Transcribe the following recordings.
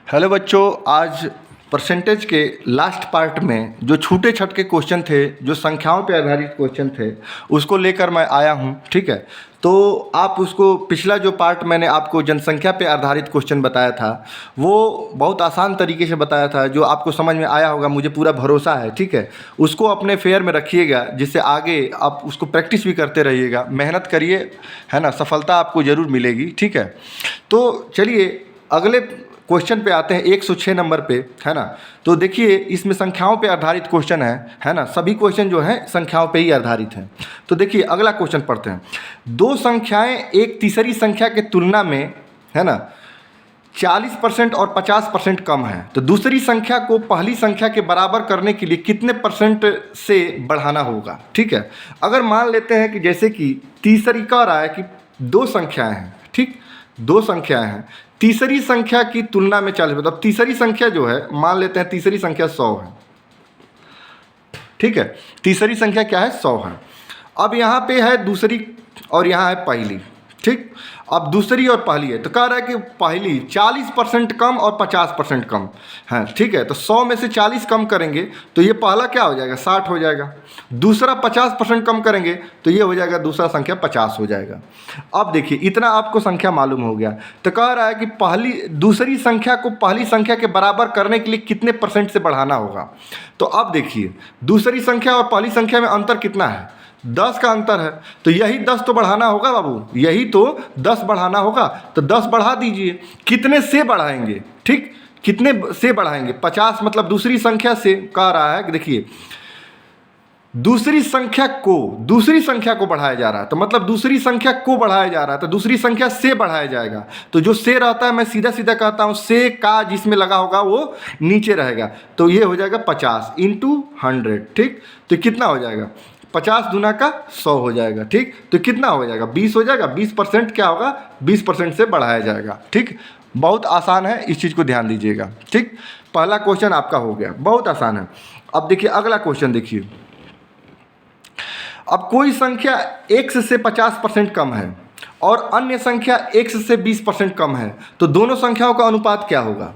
Hello बच्चों, आज percentage के लास्ट पार्ट में जो छूटे छटके क्वेश्चन थे, जो संख्याओं पे आधारित क्वेश्चन थे, उसको लेकर मैं आया हूँ। ठीक है, तो आप उसको पिछला जो पार्ट मैंने आपको जनसंख्या पे आधारित क्वेश्चन बताया था, वो बहुत आसान तरीके से बताया था, जो आपको समझ में आया होगा, मुझे पूरा भरोसा है। ठीक है, उसको अपने फेयर में रखिएगा, जिससे आगे आप उसको प्रैक्टिस भी करते रहिएगा, मेहनत करिए, है ना, सफलता आपको ज़रूर मिलेगी। ठीक है, तो चलिए अगले क्वेश्चन पे आते हैं, 106 नंबर पे, है ना। तो देखिए, इसमें संख्याओं पे आधारित क्वेश्चन है ना। सभी क्वेश्चन जो हैं संख्याओं पे ही आधारित हैं। तो देखिए अगला क्वेश्चन पढ़ते हैं। दो संख्याएं एक तीसरी संख्या के तुलना में, है ना, 40% और 50% कम है, तो दूसरी संख्या को पहली संख्या के बराबर करने के लिए कितने परसेंट से बढ़ाना होगा। ठीक है, अगर मान लेते हैं कि जैसे कि तीसरी कह रहा है कि दो संख्याएं हैं, ठीक, दो संख्याएं हैं, तीसरी संख्या की तुलना में 40, मतलब तीसरी संख्या जो है, मान लेते हैं तीसरी संख्या 100 है। ठीक है, तीसरी संख्या क्या है, 100 है। अब यहाँ पे है दूसरी और यहाँ है पहली। ठीक, अब दूसरी और पहली है, तो कह रहा है कि पहली 40% कम और 50% कम है। ठीक है, तो 100 में से 40 कम करेंगे तो ये पहला क्या हो जाएगा, 60 हो जाएगा। दूसरा 50% कम करेंगे तो ये हो जाएगा, दूसरा संख्या 50 हो जाएगा। अब देखिए, इतना आपको संख्या मालूम हो गया, तो कह रहा है कि दूसरी संख्या को पहली संख्या के बराबर करने के लिए कितने परसेंट से बढ़ाना होगा। तो अब देखिए, दूसरी संख्या और पहली संख्या में अंतर कितना है, 10 का अंतर है, तो यही 10 तो बढ़ाना होगा बाबू, यही तो 10 बढ़ाना होगा। तो 10 बढ़ा दीजिए, कितने से बढ़ाएंगे, ठीक, कितने से बढ़ाएंगे, 50, मतलब दूसरी संख्या से कह रहा है कि देखिए, दूसरी संख्या को बढ़ाया जा रहा है, तो मतलब दूसरी संख्या को बढ़ाया जा रहा है, तो दूसरी संख्या से बढ़ाया जाएगा। तो जो से रहता है, मैं सीधा सीधा कहता हूँ, से का जिसमें लगा होगा वो नीचे रहेगा, तो ये हो जाएगा 50 × 100। ठीक, तो कितना हो जाएगा, 50 दूना का 100 हो जाएगा। ठीक, तो कितना हो जाएगा, 20 हो जाएगा। 20% क्या होगा, 20% से बढ़ाया जाएगा। ठीक, बहुत आसान है, इस चीज़ को ध्यान दीजिएगा। ठीक, पहला क्वेश्चन आपका हो गया, बहुत आसान है। अब देखिए अगला क्वेश्चन देखिए। अब कोई संख्या x से 50% कम है और अन्य संख्या x से 20% कम है, तो दोनों संख्याओं का अनुपात क्या होगा,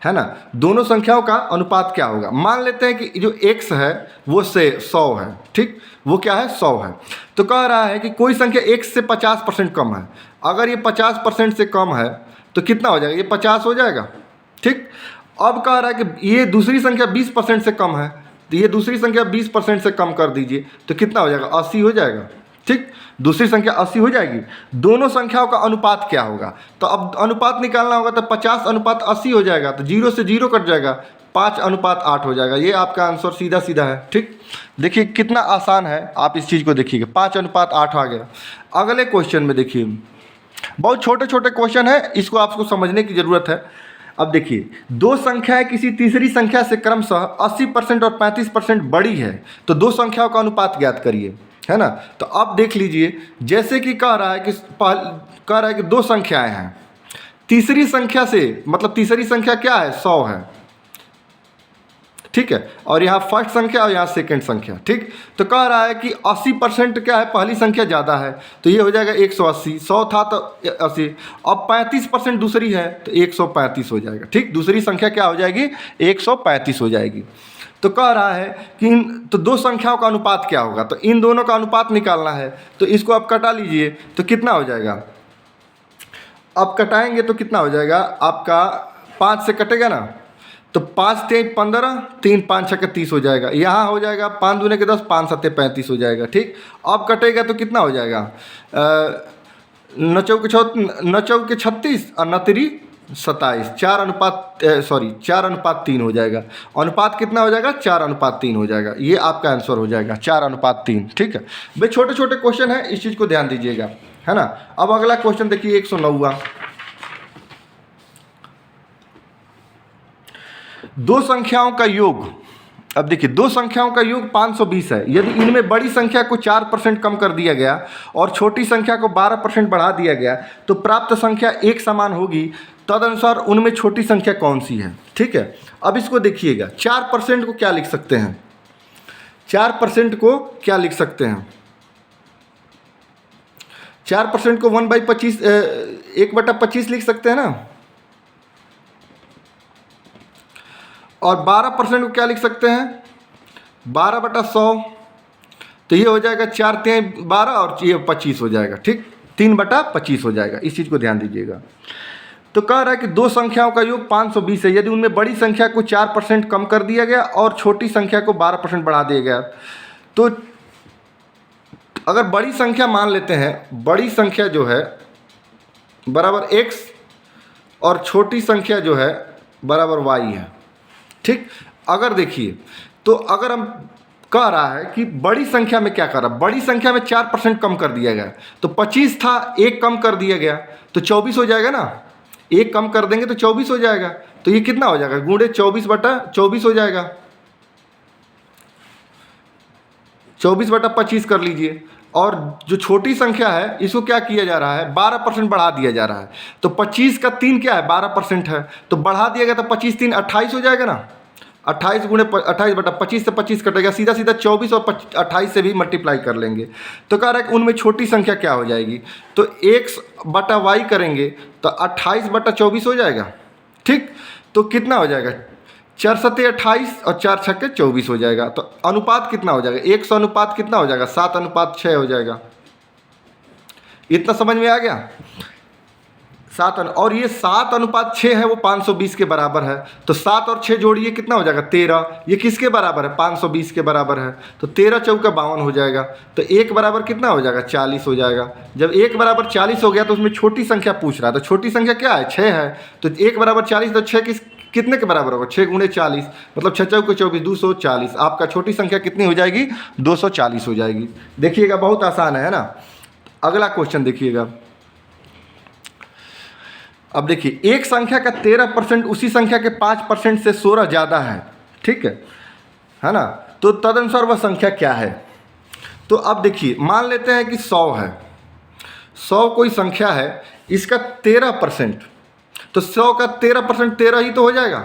है ना। दोनों संख्याओं का अनुपात क्या होगा। मान लेते हैं कि जो x है वो से 100 है, ठीक, वो क्या है, 100 है। तो कह रहा है कि कोई संख्या x से 50% कम है, अगर ये 50% से कम है तो कितना हो जाएगा, ये 50 हो जाएगा। ठीक, अब कह रहा है कि ये दूसरी संख्या 20% से कम है, तो ये दूसरी संख्या 20% से कम कर दीजिए, तो कितना हो जाएगा, 80 हो जाएगा। ठीक, दूसरी संख्या 80 हो जाएगी। दोनों संख्याओं का अनुपात क्या होगा, तो अब अनुपात निकालना होगा, तो 50:80 हो जाएगा, तो 0 से 0 कट जाएगा, 5:8 हो जाएगा। ये आपका आंसर सीधा सीधा है। ठीक, देखिए कितना आसान है, आप इस चीज़ को देखिएगा, 5:8 आ गया। अगले क्वेश्चन में देखिए, बहुत छोटे छोटे क्वेश्चन है, इसको आपको समझने की ज़रूरत है। अब देखिए, दो संख्याएं किसी तीसरी संख्या से क्रमशः 80% और 35% बड़ी है, तो दो संख्याओं का अनुपात ज्ञात करिए, है ना। तो अब देख लीजिए, जैसे कि कह रहा है कि दो संख्याएं हैं, तीसरी संख्या से, मतलब तीसरी संख्या क्या है, 100 है, ठीक है, और यहाँ फर्स्ट संख्या और यहाँ सेकंड संख्या। ठीक, तो कह रहा है कि 80% क्या है, पहली संख्या ज़्यादा है, तो ये हो जाएगा 180, 100 था तो 80। अब 35% दूसरी है, तो 135 हो जाएगा। ठीक, दूसरी संख्या क्या हो जाएगी, 135 हो जाएगी। तो कह रहा है कि तो दो संख्याओं का अनुपात क्या होगा, तो इन दोनों का अनुपात निकालना है, तो इसको आप कटा लीजिए, तो कितना हो जाएगा, अब कटाएंगे तो कितना हो जाएगा आपका, 5 से कटेगा ना, तो 5 × 15, 3 × 5 = 30 हो जाएगा। यहाँ हो जाएगा 5 दूने के 10, 5 × 7 = 35 हो जाएगा। ठीक, अब कटेगा तो कितना हो जाएगा, 9 चौके 36 और 9 तिरी 27, 4:3 हो जाएगा। अनुपात कितना हो जाएगा, 4:3 हो जाएगा। ये आपका आंसर हो जाएगा, 4:3। ठीक है भाई, छोटे छोटे क्वेश्चन है, इस चीज़ को ध्यान दीजिएगा, है ना। अब अगला क्वेश्चन देखिए, 109वां। दो संख्याओं का योग, अब देखिए, दो संख्याओं का योग 520 है। यदि इनमें बड़ी संख्या को 4% कम कर दिया गया और छोटी संख्या को 12% बढ़ा दिया गया, तो प्राप्त संख्या एक समान होगी। तदनुसार उनमें छोटी संख्या कौन सी है। ठीक है, अब इसको देखिएगा, 4% को क्या लिख सकते हैं, 4% को क्या लिख सकते हैं, 4% को 1/25 1/25 लिख सकते हैं ना। और 12% को क्या लिख सकते हैं, 12/100, तो ये हो जाएगा 4 3 12 और ये 25 हो जाएगा, ठीक, 3/25 हो जाएगा। इस चीज़ को ध्यान दीजिएगा। तो कह रहा है कि दो संख्याओं का योग 520 है यदि उनमें बड़ी संख्या को 4% कम कर दिया गया और छोटी संख्या को 12% बढ़ा दिया गया। तो अगर बड़ी संख्या मान लेते हैं, बड़ी संख्या जो है बराबर x और छोटी संख्या जो है बराबर y है, ठीक। अगर देखिए, तो अगर हम कह रहा है कि बड़ी संख्या में क्या कर रहा है, बड़ी संख्या में 4% कम कर दिया गया, तो 25 था, एक कम कर दिया गया तो 24 हो जाएगा ना, एक कम कर देंगे तो 24 हो जाएगा। तो ये कितना हो जाएगा, गुणे 24/24 हो जाएगा, 24/25 कर लीजिए। और जो छोटी संख्या है इसको क्या किया जा रहा है, 12% बढ़ा दिया जा रहा है। तो 25 का 3 क्या है, 12% है, तो बढ़ा दिया गया तो 25 3 28 हो जाएगा ना, 28 गुणे 28/25 से 25 कटेगा, सीधा सीधा 24 और 28 से भी मल्टीप्लाई कर लेंगे। तो कह रहा है कि उनमें छोटी संख्या क्या हो जाएगी, तो x/y करेंगे तो 28/24 हो जाएगा, ठीक। तो कितना हो जाएगा, 4 7 28 और 4 6 24 हो जाएगा। तो अनुपात कितना हो जाएगा, 100 अनुपात कितना हो जाएगा, 7:6 हो जाएगा। इतना समझ में आ गया, 7 और ये 7:6 है वो 520 के बराबर है। तो 7 और 6 जोड़िए कितना हो जाएगा, 13। ये किसके बराबर है, 520 के बराबर है। तो 13 चौका 52 हो जाएगा। तो 1 बराबर कितना हो जाएगा, 40 हो जाएगा। जब 1 बराबर 40 हो गया तो उसमें छोटी संख्या पूछ रहा है, तो छोटी संख्या क्या है, 6 है। तो 1 बराबर 40, तो 6 कितने के बराबर होगा, 6 गुणे 40, मतलब 6 चौके 24, 240। आपका छोटी संख्या कितनी हो जाएगी, 240 हो जाएगी। देखिएगा बहुत आसान है ना। अगला क्वेश्चन देखिएगा। अब देखिए, एक संख्या का 13% उसी संख्या के 5% से 16 ज़्यादा है, ठीक है ना। तो तदनुसार वह संख्या क्या है। तो अब देखिए, मान लेते हैं कि 100 है, 100 कोई संख्या है, इसका 13%, तो 100 का 13% 13 ही तो हो जाएगा,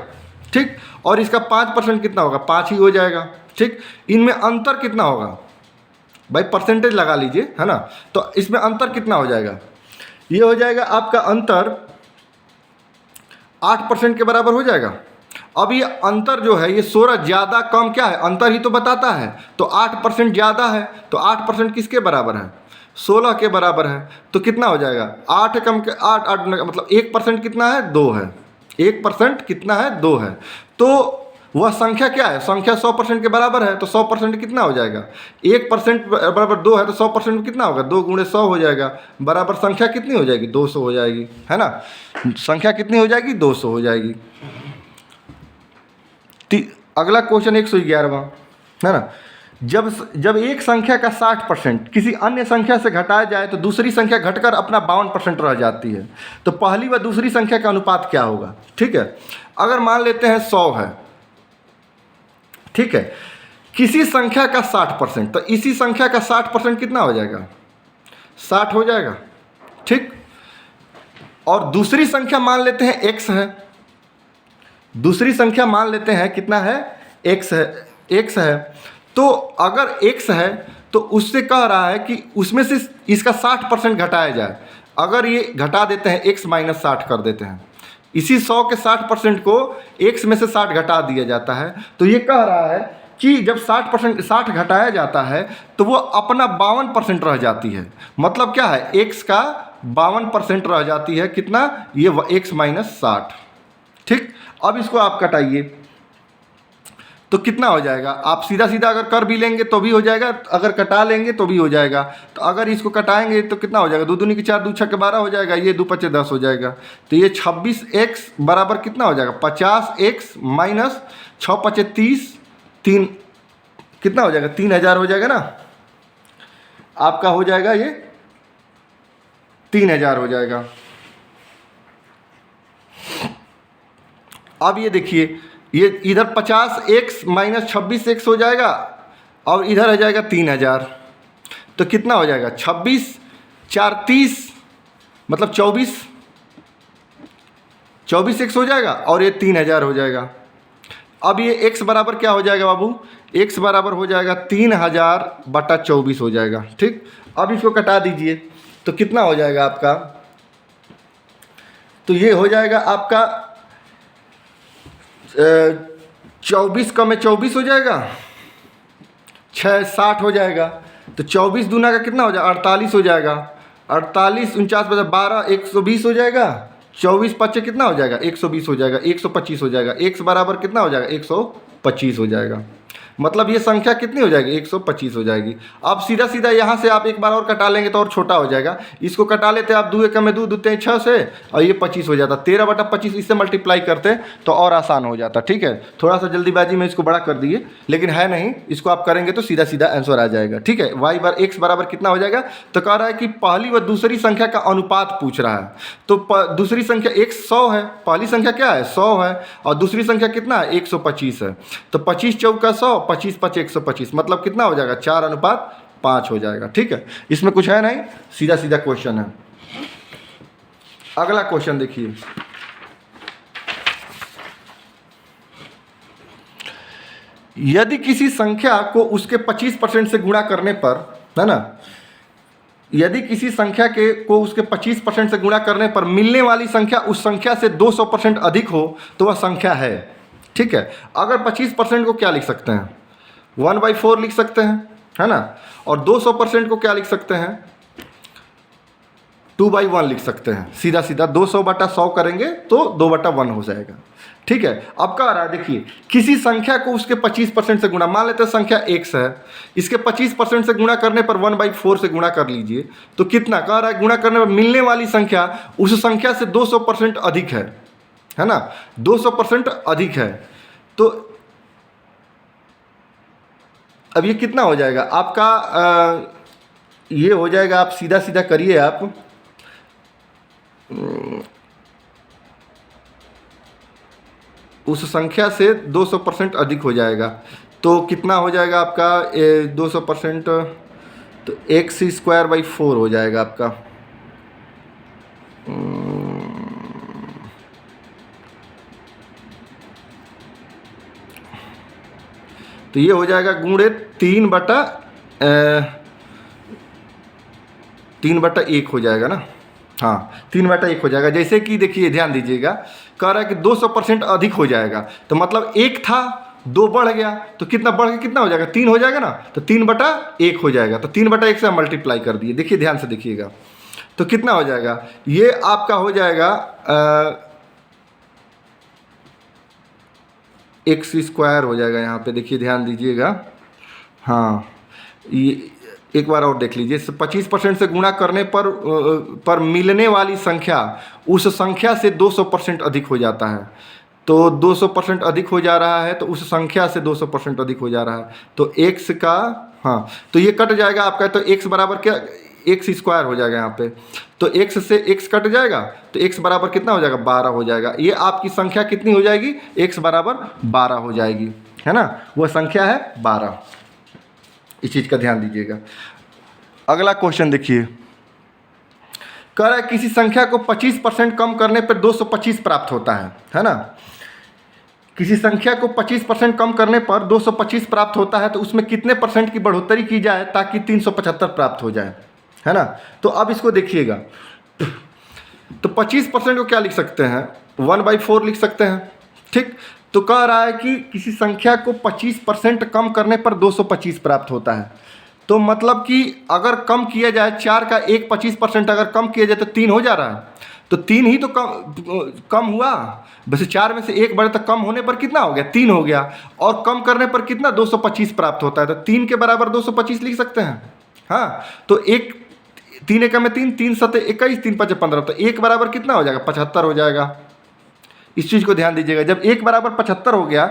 ठीक। और इसका 5% कितना होगा, 5 ही हो जाएगा, ठीक। इनमें अंतर कितना होगा भाई, परसेंटेज लगा लीजिए, है ना। तो इसमें अंतर कितना हो जाएगा, ये हो जाएगा आपका अंतर 8% के बराबर हो जाएगा। अब ये अंतर जो है, ये 16 ज़्यादा कम क्या है, अंतर ही तो बताता है। तो 8% ज़्यादा है, तो 8% किसके बराबर है, 16 के बराबर है। तो कितना हो जाएगा, 8 कम के 8 मतलब 1% कितना है, 2 है। 1% कितना है, 2 है। तो वह संख्या क्या है, संख्या 100% के बराबर है। तो 100% कितना हो जाएगा, 1% बराबर 2 है, तो 100% कितना होगा, 2 गुणे 100 हो जाएगा, बराबर संख्या कितनी हो जाएगी, 200 हो जाएगी, है ना। संख्या कितनी हो जाएगी, 200 हो जाएगी। अगला क्वेश्चन 111वां, है ना। जब एक संख्या का 60% किसी अन्य संख्या से घटाया जाए तो दूसरी संख्या घटकर अपना 52% रह जाती है। तो पहली व दूसरी संख्या का अनुपात क्या होगा, ठीक है। अगर मान लेते हैं 100 है, ठीक है, किसी संख्या का 60%, तो इसी संख्या का 60% कितना हो जाएगा, 60 हो जाएगा, ठीक। और दूसरी संख्या मान लेते हैं x है, दूसरी संख्या मान लेते हैं कितना है, x है, x है। तो अगर x है तो उससे कह रहा है कि उसमें से इसका 60% घटाया जाए। अगर ये घटा देते हैं, x - 60 कर देते हैं, इसी 100 के 60% को x में से 60 घटा दिया जाता है। तो ये कह रहा है कि जब 60% घटाया जाता है तो वो अपना 52% रह जाती है। मतलब क्या है, x का 52% रह जाती है, कितना, ये x - 60, ठीक। अब इसको आप कटाइए तो कितना हो जाएगा, आप सीधा सीधा अगर कर भी लेंगे तो भी हो जाएगा, अगर कटा लेंगे तो भी हो जाएगा। तो अगर इसको कटाएंगे तो कितना हो जाएगा, 2 दूनी के 4, 2 छक्के 12 हो जाएगा, ये 2 पचे 10 हो जाएगा। तो ये 26x बराबर कितना हो जाएगा, 50x माइनस 6 पचे 30, 3 कितना हो जाएगा, 3000 हो जाएगा ना। आपका हो जाएगा ये 3000 हो जाएगा। अब ये देखिए, ये इधर 50x माइनस 26x हो जाएगा और इधर आ जाएगा 3000। तो कितना हो जाएगा, 26 4 30 मतलब 24x हो जाएगा और ये 3000 हो जाएगा। अब ये x बराबर क्या हो जाएगा बाबू, x बराबर हो जाएगा 3000/24 हो जाएगा, ठीक। अब इसको कटा दीजिए तो कितना हो जाएगा आपका, तो ये हो जाएगा आपका 24 कम में 24 हो जाएगा, 6 60 हो जाएगा। तो 24 दूना का कितना हो जाएगा, 48 हो जाएगा। 48 49 बजा 12 120 हो जाएगा। 24 पच्चे कितना हो जाएगा, 120 हो जाएगा, 125 हो जाएगा। x बराबर कितना हो जाएगा, 125 हो जाएगा। मतलब ये संख्या कितनी हो जाएगी, 125 हो जाएगी। अब सीधा सीधा यहाँ से आप एक बार और कटा लेंगे तो और छोटा हो जाएगा। इसको कटा लेते आप 2 एकम में 2 दूते 6 से, और ये 25 हो जाता। 13/25 इससे मल्टीप्लाई करते तो और आसान हो जाता। ठीक है, थोड़ा सा जल्दीबाजी में इसको बड़ा कर दिए, लेकिन है नहीं, इसको आप करेंगे तो सीधा सीधा आंसर आ जाएगा। ठीक है, x बराबर कितना हो जाएगा, तो कह रहा है कि पहली व दूसरी संख्या का अनुपात पूछ रहा है। तो दूसरी संख्या x 100 है, पहली संख्या क्या है 100 है, और दूसरी संख्या कितना है 125 है। तो 25 चौका 100, 25 5 125, मतलब कितना हो जाएगा 4:5 हो जाएगा। ठीक है, इसमें कुछ है नहीं, सीधा सीधा क्वेश्चन है। अगला क्वेश्चन देखिए, यदि किसी संख्या को उसके 25% से गुणा करने पर, है ना, यदि किसी संख्या को उसके 25% से गुणा करने पर मिलने वाली संख्या उस संख्या से 200% अधिक हो तो वह संख्या है। ठीक है, अगर 25% को क्या लिख सकते हैं, 1/4 लिख सकते हैं, है ना, और 200% को क्या लिख सकते हैं, 2/1 लिख सकते हैं। सीधा सीधा 200/100 करेंगे तो 2/1 हो जाएगा। ठीक है, अब कह रहा है देखिए, किसी संख्या को उसके 25% से गुणा, मान लेते हैं संख्या x है, इसके 25% से गुणा करने पर 1/4 से गुणा कर लीजिए तो कितना, कह रहा है गुणा करने पर मिलने वाली संख्या उस संख्या से 200% अधिक है ना, 200% अधिक है। तो अब ये कितना हो जाएगा आपका, ये हो जाएगा, आप सीधा सीधा करिए आप, उस संख्या से 200% अधिक हो जाएगा। तो कितना हो जाएगा आपका 200%, तो x²/4 हो जाएगा आपका। तो ये हो जाएगा गुणे 3/1 हो जाएगा ना, हाँ 3/1 हो जाएगा। जैसे कि देखिए ध्यान दीजिएगा, कह रहा है कि 200% अधिक हो जाएगा, तो मतलब 1 था 2 बढ़ गया, तो कितना बढ़ के कितना हो जाएगा 3 हो जाएगा ना, तो 3/1 हो जाएगा। तो 3/1 से हम मल्टीप्लाई कर दिए, देखिए ध्यान से देखिएगा, तो कितना हो जाएगा, ये आपका हो जाएगा x² हो जाएगा। यहाँ पे देखिए ध्यान दीजिएगा, हाँ ये एक बार और देख लीजिए, 25% से गुणा करने पर मिलने वाली संख्या उस संख्या से 200% अधिक हो जाता है। तो 200% अधिक हो जा रहा है, तो उस संख्या से 200% अधिक हो जा रहा है, तो x का, हाँ तो ये कट जाएगा आपका, तो x बराबर क्या, x² हो जाएगा यहाँ पे। तो x से x कट जाएगा, तो x बराबर कितना हो जाएगा 12 हो जाएगा। ये आपकी संख्या कितनी हो जाएगी, x बराबर 12 हो जाएगी, है ना, वह संख्या है 12। इस चीज़ का ध्यान दीजिएगा। अगला क्वेश्चन देखिए, कह रहा है किसी संख्या को 25% कम करने पर 225 प्राप्त होता है ना। किसी संख्या को 25% कम करने पर 225 प्राप्त होता है, तो उसमें कितने % की बढ़ोतरी की जाए ताकि 375 प्राप्त हो जाए, है ना। तो अब इसको देखिएगा, तो 25% को क्या लिख सकते हैं, 1/4 लिख सकते हैं। ठीक, तो कह रहा है कि किसी संख्या को 25% कम करने पर 225 प्राप्त होता है। तो मतलब कि अगर कम किया जाए 4 का 25% अगर कम किया जाए तो 3 हो जा रहा है, तो 3 ही तो कम हुआ। वैसे 4 में से 1 बढ़े तो कम होने पर कितना हो गया, 3 हो गया, और कम करने पर कितना 225 प्राप्त होता है, तो 3 के बराबर 225 लिख सकते हैं। हाँ, तो 3 एकम में 3, 3 7 21, 3 5 15, तो 1 बराबर कितना हो जाएगा 75 हो जाएगा। इस चीज़ को ध्यान दीजिएगा, जब 1 बराबर 75 हो गया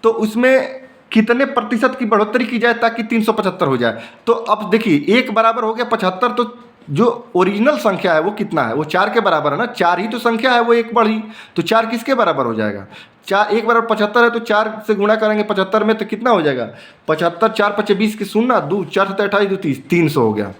तो उसमें कितने प्रतिशत की बढ़ोतरी की जाए ताकि 375 हो जाए। तो अब देखिए 1 बराबर हो गया 75, तो जो ओरिजिनल संख्या है वो कितना है, वो 4 के बराबर है ना, 4 ही तो संख्या है, वो 1 बढ़ी, तो 4 किसके बराबर हो जाएगा, 1 बराबर 75 है, तो 4 से गुणा करेंगे 75 में, तो कितना हो जाएगा 75, 4 5 20 के 0, 2 4 7 28 2 30, 300 हो गया।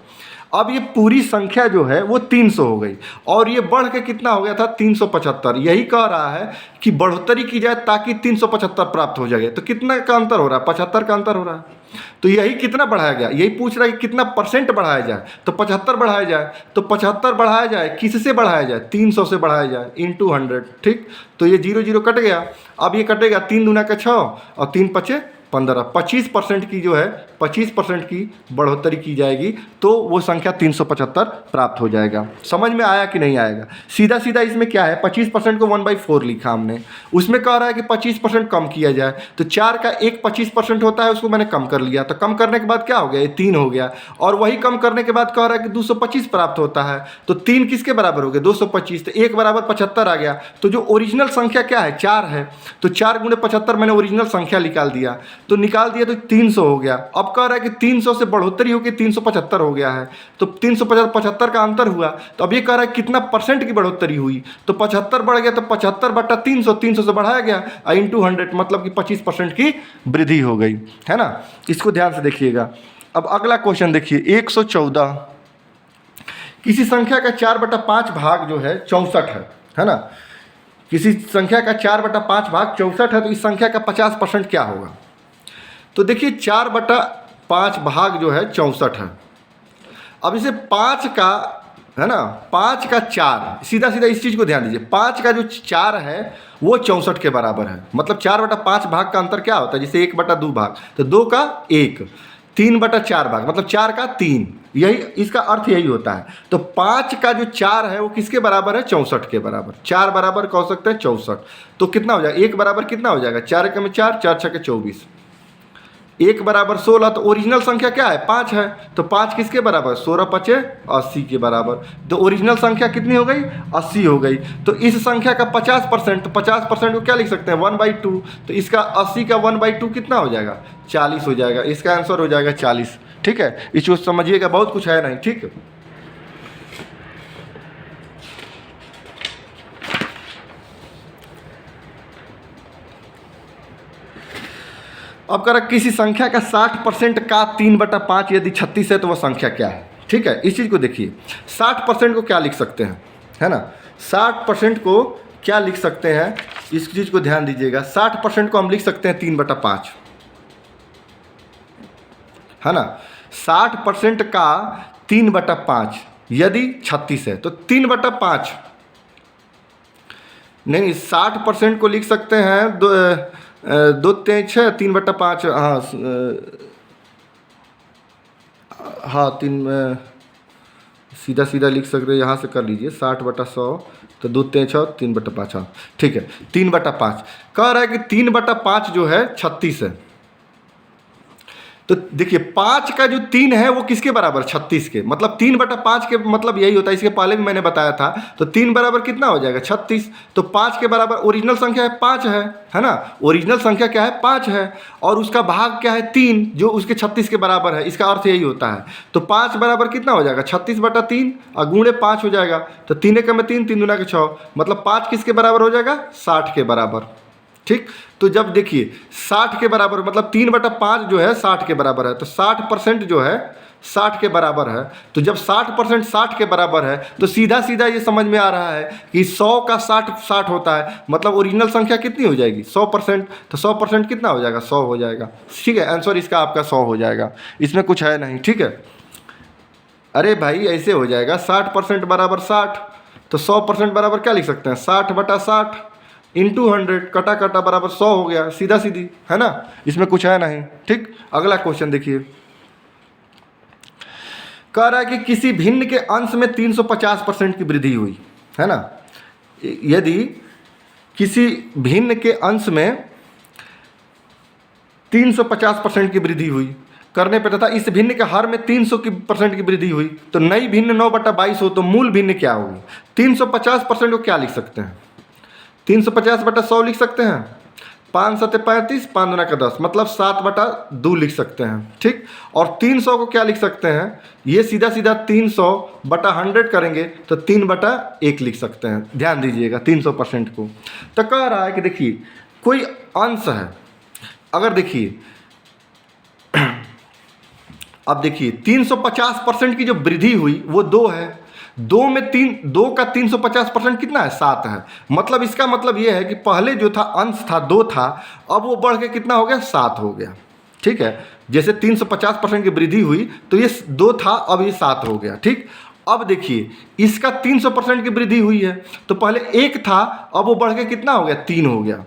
अब ये पूरी संख्या जो है वो 300 हो गई और ये बढ़ के कितना हो गया था 375। यही कह रहा है कि बढ़ोतरी की जाए ताकि 375 प्राप्त हो जाए। तो कितना का अंतर हो रहा है? 75 का अंतर हो रहा है। तो यही कितना बढ़ाया गया, यही पूछ रहा है कि कितना परसेंट बढ़ाया जाए। तो 75 बढ़ाया जाए। तो 75 बढ़ाया जाए किससे बढ़ाया जाए? 300 से बढ़ाया जाए इंटू 100। ठीक, तो ये 0 0 कट गया। अब ये कटेगा 3 दूना का 6 और 3 पचे 15। 25% की जो है 25% की बढ़ोतरी की जाएगी तो वो संख्या 375 प्राप्त हो जाएगा। समझ में आया कि नहीं आएगा? सीधा सीधा इसमें क्या है, 25% को 1/4 लिखा हमने। उसमें कह रहा है कि 25% कम किया जाए। तो 4 का एक 25% होता है, उसको मैंने कम कर लिया। तो कम करने के बाद क्या हो गया? ये 3 हो गया। और वही कम करने के बाद कह रहा है कि 225 प्राप्त होता है। तो 3 किसके बराबर हो गया? 225। तो 1 बराबर 75 आ गया। तो जो ओरिजिनल संख्या क्या है? 4 है। तो 4 गुणे 75 मैंने ओरिजिनल संख्या निकाल दिया। तो निकाल दिया तो 300 हो गया। अब कह रहा है कि 300 से बढ़ोतरी होकर 375 हो गया है। तो 375 का अंतर हुआ। तो अब ये कह रहा है कितना परसेंट की बढ़ोतरी हुई? तो 75 बढ़ गया। तो 75 बटा 300, 300 से बढ़ाया गया इंटू 100, मतलब कि 25% की वृद्धि हो गई, है ना। इसको ध्यान से देखिएगा। अब अगला क्वेश्चन देखिए 114। किसी संख्या का 4/5 भाग जो है 64 है ना। किसी संख्या का 4/5 भाग 64 है। तो इस संख्या का 50% क्या होगा? तो देखिए 4/5 भाग जो है 64 है। अब इसे 5 का, है ना, 5 का 4, सीधा सीधा इस चीज़ को ध्यान दीजिए। 5 का जो 4 है वो 64 के बराबर है। मतलब 4/5 भाग का अंतर क्या होता है? जैसे 1/2 भाग, तो 2 का 1, 3/4 भाग, मतलब 4 का 3। यही इसका अर्थ यही होता है। तो 5 का जो 4 है वो किसके बराबर है? 64 के बराबर। 4 बराबर कह सकते हैं 64। तो कितना हो जाएगा? 1 बराबर कितना हो जाएगा? 4 एकम 4, 4 छके 24, 1 बराबर 16। तो ओरिजिनल संख्या क्या है? 5 है। तो 5 किसके बराबर? 16 पचे 80 के बराबर। तो ओरिजिनल संख्या कितनी हो गई? 80 हो गई। तो इस संख्या का 50%, तो 50% को क्या लिख सकते हैं? 1/2। तो इसका 80 का 1/2 कितना हो जाएगा? 40 हो जाएगा। इसका आंसर हो जाएगा 40। ठीक है, इसको समझिएगा, बहुत कुछ है नहीं। ठीक है, अब करा किसी संख्या का 60% का 3/5 यदि 36 है तो वह संख्या क्या है? ठीक है, इस चीज़ को देखिए। 60% को क्या लिख सकते हैं, है ना। 60% को क्या लिख सकते हैं, इस चीज़ को ध्यान दीजिएगा। 60% को हम लिख सकते हैं 3/5, है ना। 60% का 3/5 यदि 36 है तो 3/5 नहीं, 60% को लिख सकते हैं 2 3 6, 3/5। हाँ हाँ, 3 सीधा सीधा लिख सकते हैं, यहाँ से कर लीजिए। 60/100 तो 2 3 6, 3/5। हाँ ठीक है, 3/5 कह रहा है कि 3/5 जो है 36 है। तो देखिए 5 का जो 3 है वो किसके बराबर? 36 के। मतलब 3/5 के मतलब यही होता है। इसके पहले भी मैंने बताया था। तो 3 बराबर कितना हो जाएगा? 36। तो 5 के बराबर ओरिजिनल संख्या है 5 है ना। ओरिजिनल संख्या क्या है? 5 है। और उसका भाग क्या है? 3, जो उसके 36 के बराबर है। इसका अर्थ यही होता है। तो 5 बराबर कितना हो जाएगा? 36/3 और गुणे 5 हो जाएगा। तो 3 एकम 3, 3 दूना 6, मतलब 5 किसके बराबर हो जाएगा? 60 के बराबर। ठीक, तो जब देखिए 60 के बराबर, मतलब 3/5 जो है 60 के बराबर है। तो 60% जो है 60 के बराबर है। तो जब 60% 60 के बराबर है तो सीधा सीधा ये समझ में आ रहा है कि 100 का 60 होता है। मतलब ओरिजिनल संख्या कितनी हो जाएगी? 100%। तो 100% कितना हो जाएगा? 100 हो जाएगा। ठीक है, आंसर इसका आपका 100 हो जाएगा। इसमें कुछ है नहीं। ठीक है, अरे भाई ऐसे हो जाएगा। 60% बराबर 60। तो 100% बराबर क्या लिख सकते हैं? 60/60 इंटू 100, कटा कटा बराबर 100 हो गया। सीधा सीधी, है ना। इसमें कुछ है नहीं। ठीक, अगला क्वेश्चन देखिए। कह रहा है कि किसी भिन्न के अंश में 350% की वृद्धि हुई, है ना। यदि किसी भिन्न के अंश में 350% की वृद्धि हुई करने पर, तथा इस भिन्न के हर में 300% की वृद्धि हुई, तो नई भिन्न 9/22 हो तो मूल भिन्न क्या होगी? 350% को क्या लिख सकते हैं? 350/100 लिख सकते हैं। 5 7 35, 5 दूना का 10, मतलब 7/2 लिख सकते हैं। ठीक, और 300 को क्या लिख सकते हैं? ये सीधा सीधा 300/100 करेंगे तो 3/1 लिख सकते हैं। ध्यान दीजिएगा 300% को। तो कह रहा है कि देखिए कोई अंश है, अगर देखिए अब देखिए 350% की जो वृद्धि हुई वो 2 है, 2 का 350% कितना है, 7 है। मतलब इसका मतलब ये है कि पहले जो था अंश था 2 था, अब वो बढ़ के कितना हो गया, 7 हो गया। ठीक है, जैसे 350% की वृद्धि हुई तो ये 2 था, अब ये 7 हो गया। ठीक, अब देखिए इसका 300% की वृद्धि हुई है, तो पहले 1 था, अब वो बढ़ के कितना हो गया, 3 हो गया,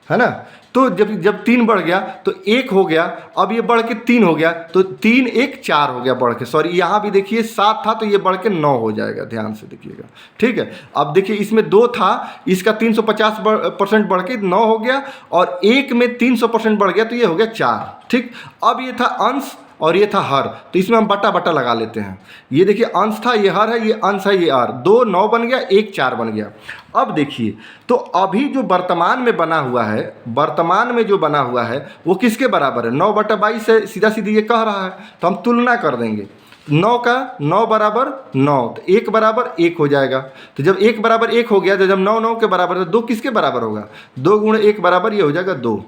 है ना। तो जब 3 बढ़ गया तो 1 हो गया, अब ये बढ़ के 3 हो गया, तो 3 1 4 हो गया बढ़ के, सॉरी यहाँ भी देखिए 7 था तो ये बढ़ के 9 हो जाएगा, ध्यान से देखिएगा। ठीक है, अब देखिए इसमें 2 था, इसका 350% बढ़ के 9 हो गया, और 1 में 300% बढ़ गया तो ये हो गया 4। ठीक, अब ये था अंश और ये था हर, तो इसमें हम बटा बटा लगा लेते हैं। ये देखिए अंश था, ये हर है, ये अंश है, ये हर, 2 9 बन गया, 1 4 बन गया। अब देखिए तो अभी जो वर्तमान में बना हुआ है, वर्तमान में जो बना हुआ है वो किसके बराबर है, 9/22 है, सीधा सीधी ये कह रहा है, तो हम तुलना कर देंगे। 9 का 9 बराबर 9, तो 1 बराबर 1 हो जाएगा। तो जब 1 बराबर 1 हो गया, तो जब 9 9 के बराबर है, 2 किसके बराबर होगा, 2 गुणे 1 बराबर ये हो जाएगा 2,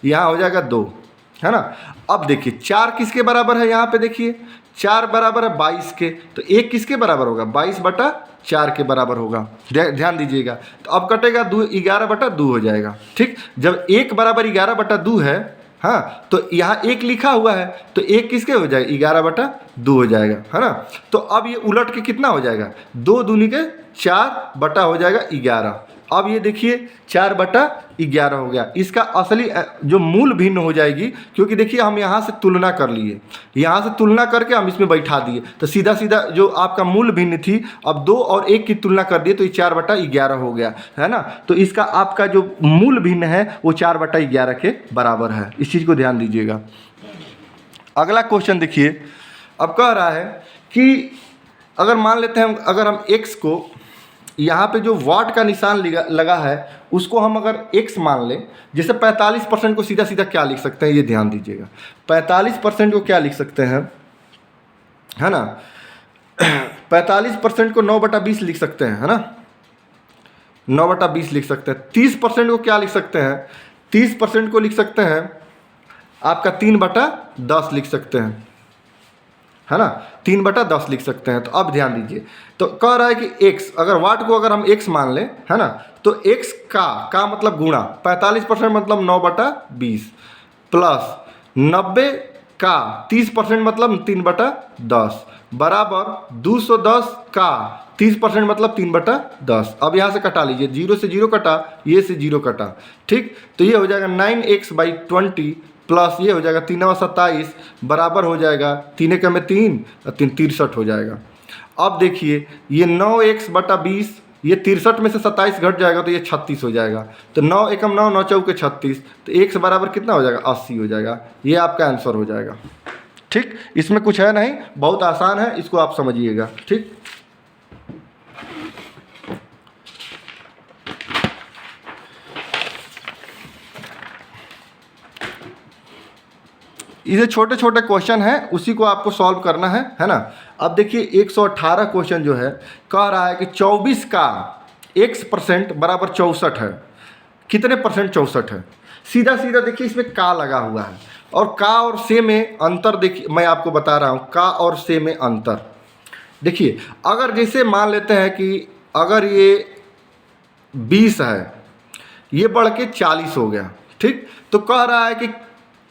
यहाँ हो जाएगा 2, है ना। अब देखिए 4 किसके बराबर है, यहाँ पे देखिए 4 बराबर है 22 के, तो 1 किसके बराबर होगा, 22/4 के बराबर होगा। ध्यान दीजिएगा, तो अब कटेगा 11/2 हो जाएगा। ठीक, जब 1 बराबर 11/2 है, हाँ, तो यहाँ 1 लिखा हुआ है, तो 1 किसके हो जाएगा, 11/2 हो जाएगा, है ना। तो अब ये उलट के कितना हो जाएगा, 2 दूनी के 4 बटा हो जाएगा 11। अब ये देखिए 4/11 हो गया। इसका असली जो मूल भिन्न हो जाएगी, क्योंकि देखिए हम यहाँ से तुलना कर लिए, यहाँ से तुलना करके हम इसमें बैठा दिए, तो सीधा सीधा जो आपका मूल भिन्न थी, अब 2 और 1 की तुलना कर दिए तो ये 4/11 हो गया, है ना। तो इसका आपका जो मूल भिन्न है वो 4/11 के बराबर है। इस चीज़ को ध्यान दीजिएगा। अगला क्वेश्चन देखिए, अब कह रहा है कि अगर मान लेते हैं, अगर हम x को यहाँ पे जो वाट का निशान लगा है उसको हम अगर x मान लें, जैसे 45% को सीधा सीधा क्या लिख सकते हैं, ये ध्यान दीजिएगा। 45% को क्या लिख सकते हैं, है ना, 45% को 9/20 लिख सकते हैं, है ना, 9/20 लिख सकते हैं। 30% को क्या लिख सकते हैं, 30% को लिख सकते हैं आपका 3/10 लिख सकते हैं, है ना, 3/10 लिख सकते हैं। तो अब ध्यान दीजिए, तो कह रहा है कि x, अगर वाट को अगर हम x मान लें, है ना, तो x का मतलब गुणा 45% मतलब 9/20 प्लस 90 का 30% मतलब 3/10 बराबर 210 का 30% मतलब 3/10। अब यहाँ से कटा लीजिए, 0 से 0 कटा, ये से 0 कटा। ठीक, तो ये हो जाएगा 9x/20 प्लस ये हो जाएगा 3 × 27 बराबर हो जाएगा 3 × 3 और 3 63 हो जाएगा। अब देखिए ये 9x/20, ये 63 में से 27 घट जाएगा तो ये 36 हो जाएगा। तो 9 एकम 9, 9 चौके 36, तो x बराबर कितना हो जाएगा, 80 हो जाएगा। ये आपका आंसर हो जाएगा। ठीक, इसमें कुछ है नहीं, बहुत आसान है, इसको आप समझिएगा। ठीक, ये छोटे छोटे क्वेश्चन हैं, उसी को आपको सॉल्व करना है ना। अब देखिए 118 क्वेश्चन जो है कह रहा है कि 24 का x% बराबर 64 है, कितने परसेंट 64 है। सीधा सीधा देखिए इसमें का लगा हुआ है, और का और से में अंतर देखिए, मैं आपको बता रहा हूँ का और से में अंतर। देखिए अगर जैसे मान लेते हैं कि अगर ये 20 है, ये बढ़ के 40 हो गया, ठीक, तो कह रहा है कि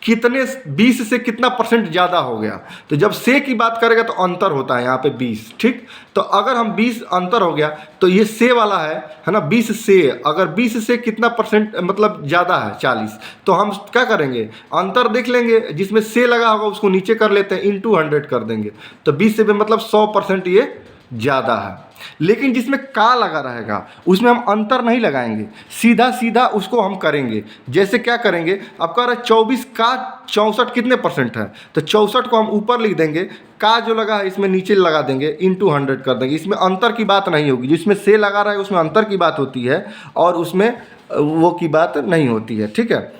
कितने 20 से कितना परसेंट ज़्यादा हो गया। तो जब से की बात करेगा तो अंतर होता है यहाँ पे 20। ठीक, तो अगर हम 20 अंतर हो गया तो ये से वाला है ना, 20 से, अगर 20 से कितना परसेंट मतलब ज़्यादा है 40, तो हम क्या करेंगे, अंतर देख लेंगे, जिसमें से लगा होगा उसको नीचे कर लेते हैं, × 100 कर देंगे, तो 20 से भी मतलब 100% ये ज़्यादा है। लेकिन जिसमें का लगा रहेगा उसमें हम अंतर नहीं लगाएंगे, सीधा सीधा उसको हम करेंगे। जैसे क्या करेंगे, अब कह रहा है 24 का 64 कितने परसेंट है, तो 64 को हम ऊपर लिख देंगे, का जो लगा है इसमें नीचे लगा देंगे, × 100 कर देंगे। इसमें अंतर की बात नहीं होगी, जिसमें से लगा रहा है उसमें अंतर की बात होती है और उसमें वो की बात नहीं होती है। ठीक है,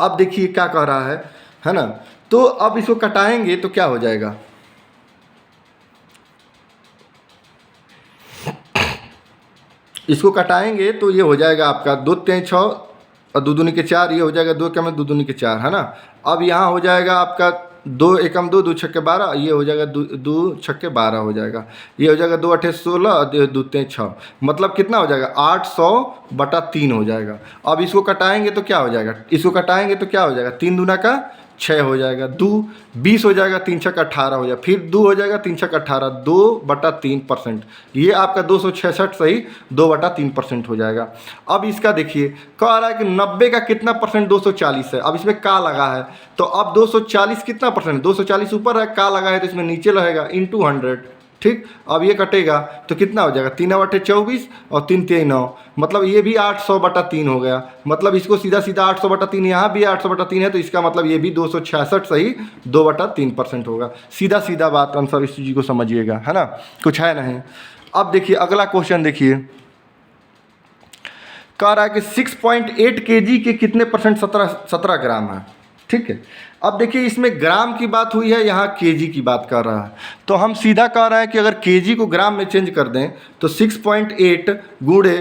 अब देखिए क्या कह रहा है ना। तो अब इसको कटाएंगे तो क्या हो जाएगा, इसको कटाएंगे तो ये हो जाएगा आपका 2 × 3 = 6 और 2 दूनी के 4, ये हो जाएगा 2 × 2 दूनी के 4, है ना। अब यहाँ हो जाएगा आपका दो एकम दो, दो छक्के 12, ये हो जाएगा दो छक्के 12 हो जाएगा, ये हो जाएगा 2 8 16, दो 3 6, मतलब कितना हो जाएगा 800/3 हो जाएगा। अब इसको कटाएंगे तो क्या हो जाएगा, इसको कटाएंगे तो क्या हो जाएगा, 3 दूना का 6 हो जाएगा, 2 20 हो जाएगा, 3 छक्का 18 हो जाएगा, फिर 2 हो जाएगा, 3 छक्का 18, 2/3%। ये आपका 266 सही 2/3% हो जाएगा। अब इसका देखिए कह रहा है कि 90 का कितना परसेंट 240 है। अब इसमें का लगा है तो अब 240 कितना परसेंट, 240 ऊपर है, का लगा है तो इसमें नीचे रहेगा इंटू 100। ठीक, अब ये कटेगा तो कितना हो जाएगा, 3 8 24 और 3 3 9, मतलब ये भी 800/3 हो गया। मतलब इसको सीधा सीधा 800/3, यहाँ भी 800/3 है, तो इसका मतलब ये भी 266 सही 2/3% होगा। सीधा सीधा बात, आंसर इस चीज़ को समझिएगा, है ना, कुछ है नहीं। अब देखिए अगला क्वेश्चन देखिए, कह रहा है कि 6.8 kg के कितने परसेंट 17 ग्राम है। ठीक है, अब देखिए इसमें ग्राम की बात हुई है, यहाँ केजी की बात कर रहा है, तो हम सीधा कह रहा है कि अगर केजी को ग्राम में चेंज कर दें तो 6.8 गुणे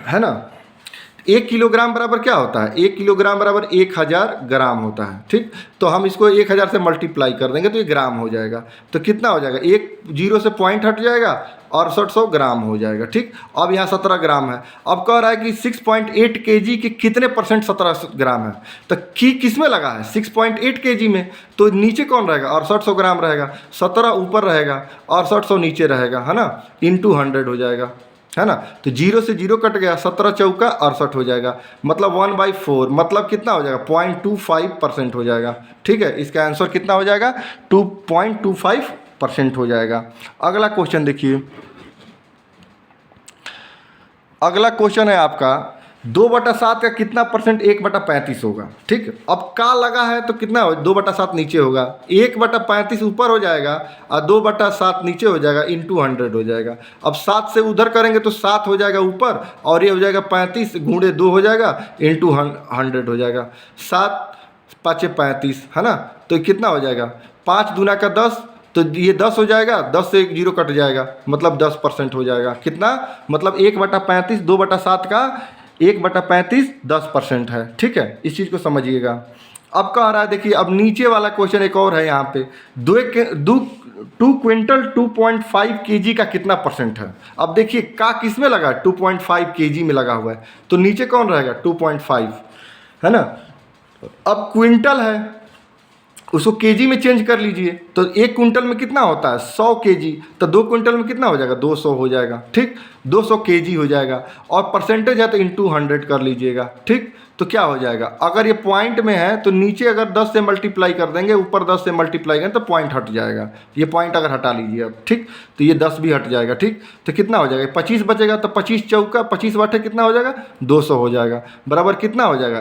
है ना, 1 किलोग्राम बराबर क्या होता है, 1 किलोग्राम बराबर 1000 ग्राम होता है। ठीक, तो हम इसको 1000 से मल्टीप्लाई कर देंगे तो ये ग्राम हो जाएगा, तो कितना हो जाएगा, एक जीरो से पॉइंट हट जाएगा और 6800 ग्राम हो जाएगा। ठीक, अब यहाँ 17 ग्राम है। अब कह रहा है कि 6.8 kg के कितने परसेंट 17 ग्राम है, तो की किस में लगा है 6.8 kg में, तो नीचे कौन रहेगा, 6800 ग्राम रहेगा, 17 ऊपर रहेगा और 6800 नीचे रहेगा, है ना, इंटू 100 हो जाएगा, है ना, तो 0 से 0 कट गया, 17 चौका 68 हो जाएगा, मतलब 1/4, मतलब कितना हो जाएगा 0.25% हो जाएगा। ठीक है, इसका आंसर कितना हो जाएगा 2.25% हो जाएगा। अगला क्वेश्चन देखिए, अगला क्वेश्चन है आपका 2/7 का कितना परसेंट 1/35 होगा। ठीक, अब का लगा है तो कितना हो, 2/7 नीचे होगा, 1/35 ऊपर हो जाएगा और 2/7 नीचे हो जाएगा, इंटू 100 हो जाएगा। अब 7 से उधर करेंगे तो 7 हो जाएगा ऊपर और ये हो जाएगा 35 गुणे 2 हो जाएगा, इंटू 100 हो जाएगा, 7 5 35, है ना, तो कितना हो जाएगा 5 दूना का 10, तो ये 10 हो जाएगा, 10 से 1 0 कट जाएगा, मतलब 10% हो जाएगा। कितना, मतलब 1/35, 2/7 का 1/35 10% है। ठीक है, इस चीज़ को समझिएगा। अब कह रहा है देखिए, अब नीचे वाला क्वेश्चन एक और है यहाँ पे, 2 क्विंटल 2.5 kg का कितना परसेंट है। अब देखिए का किस में लगा, 2.5 kg में लगा हुआ है, तो नीचे कौन रहेगा 2.5, है ना। अब क्विंटल है, उसको केजी में चेंज कर लीजिए, तो 1 क्विंटल में कितना होता है 100 kg, तो 2 क्विंटल में कितना हो जाएगा 200 हो जाएगा। ठीक, 200 kg हो जाएगा, और परसेंटेज है तो इंटू 100 कर लीजिएगा। ठीक, तो क्या हो जाएगा, अगर ये पॉइंट में है तो नीचे अगर 10 से मल्टीप्लाई कर देंगे, ऊपर 10 से मल्टीप्लाई करें तो पॉइंट हट जाएगा, ये पॉइंट अगर हटा लीजिए अब। ठीक, तो ये 10 भी हट जाएगा। ठीक, तो कितना हो जाएगा 25 बचेगा, तो 25 चौका 25 बटे कितना हो जाएगा 200 हो जाएगा, बराबर कितना हो जाएगा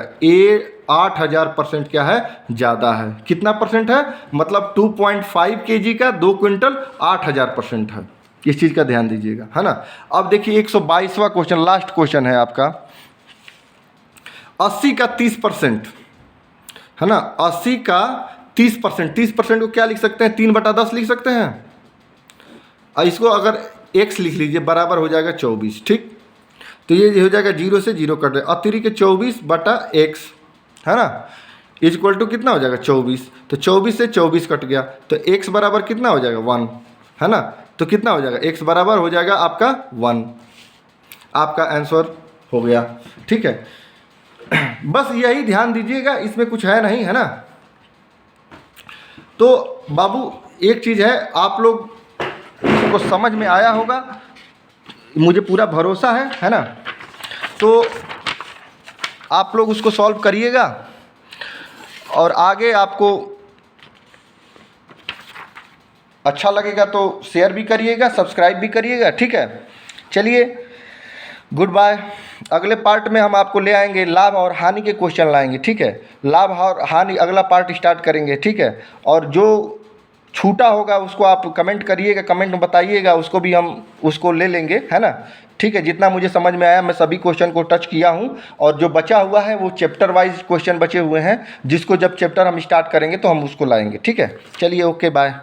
8000% क्या है ज़्यादा है। कितना परसेंट है, मतलब 2.5 kg का 2 क्विंटल 8000% है। इस चीज़ का ध्यान दीजिएगा, है ना। अब देखिए 122वां क्वेश्चन, लास्ट क्वेश्चन है आपका, 80 का 30%, है ना, 80 का 30%, 30% को क्या लिख सकते हैं 3/10 लिख सकते हैं, और इसको अगर x लिख लीजिए बराबर हो जाएगा 24। ठीक, तो ये हो जाएगा 0 से 0 कट जाएगा, अतिरिक्त 24/x, है ना, इक्वल टू कितना हो जाएगा 24, तो 24 से 24 कट गया, तो x बराबर कितना हो जाएगा 1, है ना, तो कितना हो जाएगा x बराबर हो जाएगा आपका 1, आपका आंसर हो गया। ठीक है, बस यही ध्यान दीजिएगा, इसमें कुछ है नहीं, है ना। तो बाबू एक चीज़ है, आप लोग को समझ में आया होगा, मुझे पूरा भरोसा है ना, तो आप लोग उसको सॉल्व करिएगा और आगे आपको अच्छा लगेगा तो शेयर भी करिएगा, सब्सक्राइब भी करिएगा। ठीक है, चलिए गुड बाय। अगले पार्ट में हम आपको ले आएंगे लाभ और हानि के क्वेश्चन लाएंगे। ठीक है, लाभ और हानि अगला पार्ट स्टार्ट करेंगे। ठीक है, और जो छूटा होगा उसको आप कमेंट करिएगा, कमेंट में बताइएगा, उसको भी हम उसको ले लेंगे, है ना। ठीक है, जितना मुझे समझ में आया मैं सभी क्वेश्चन को टच किया हूँ, और जो बचा हुआ है वो चैप्टर वाइज क्वेश्चन बचे हुए हैं, जिसको जब चैप्टर हम स्टार्ट करेंगे तो हम उसको लाएंगे। ठीक है, चलिए ओके बाय।